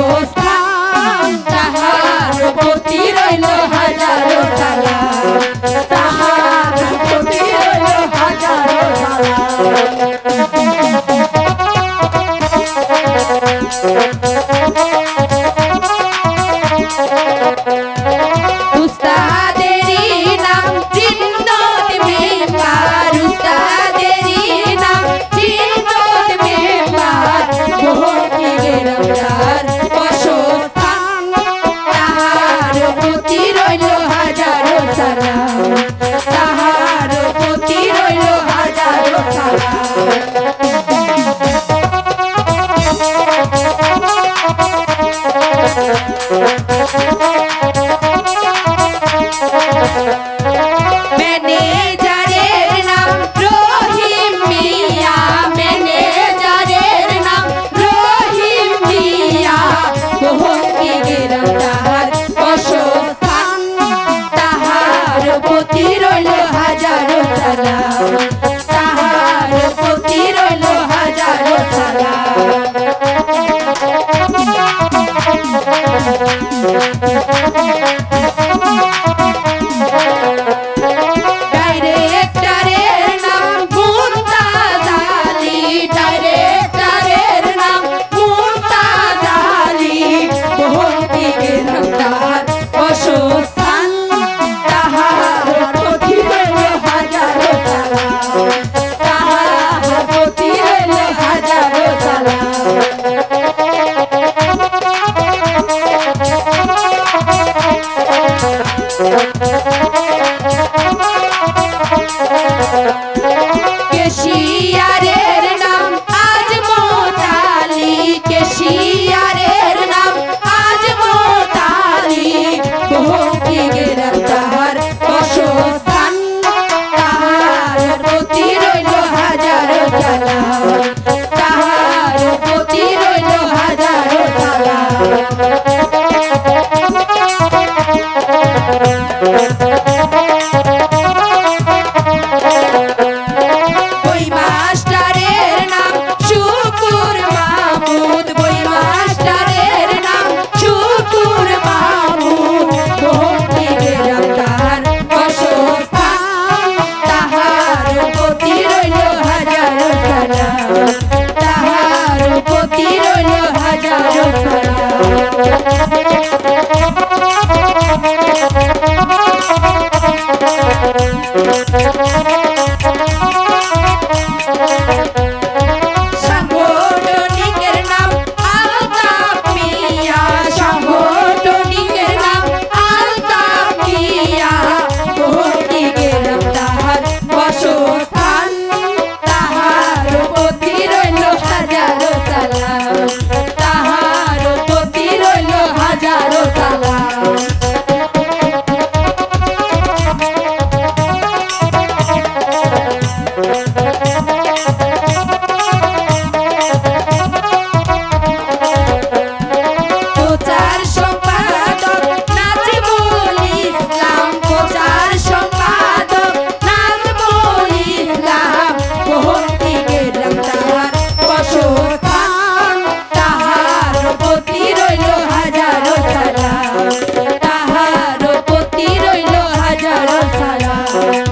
বাসস্থান তাহার প্রতি রইল হাজারো সালাম তাহার প্রতি রইল হাজারো উস্তাদেরই নাম জিন্নত মেম্বার উস্তাদেরই নাম জিন্নত মেম্বার মোহনকে গেরামদার বাসস্থান তাহার প্রতি রইল হাজারো সালাম তাহার প্রতি রইল হাজারো সালাম ম্যানেজারের নাম রহিম মিয়া ম্যানেজারের নাম রহিম মিয়া মোহনকে গেরামদার বাসস্থান তাহার প্রতি রইল হাজারো সালাম তাহার প্রতি রইল হাজারো সালাম ডাইরেক্টরের নাম মুমতাজ আলী ডাইরেক্টরের নাম মুমতাজ আলী মোহনকে গেরামদার বাসস্থান তাহার প্রতি রইল হাজারো সালাম তাহার প্রতি রইল হাজারো সালাম কেশিয়ারের নাম আজমত আলী কেশিয়ারের নাম আজমত আলী মোহনকে গেরামদার বাসস্থান তাহার প্রতি রইল হাজারো সালাম তাহার প্রতি রইল হাজারো সালাম বই মাস্টারের নাম শুকুর মাহমুদ বই মাস্টারের নাম শুকুর মাহমুদ মোহনকে গেরামদার বাসস্থান তাহার প্রতি রইল হাজারো সালাম তাহার প্রতি রইল হাজারো সাংগঠনিকের নাম আলতাফ মিয়া সাংগঠনিকের নাম আলতাফ মিয়া মোহনকে গেরামদার বাসস্থান তাহার প্রতি রইল হাজারো সালাম তাহার প্রতি রইল হাজারো সালাম প্রচার সম্পাদক নাজমুল ইসলাম প্রচার সম্পাদক নাজমুল ইসলাম মোহনকে গেরামদার বাসস্থান তাহার প্রতি রইল হাজারো সালাম তাহার প্রতি রইল হাজারো সালাম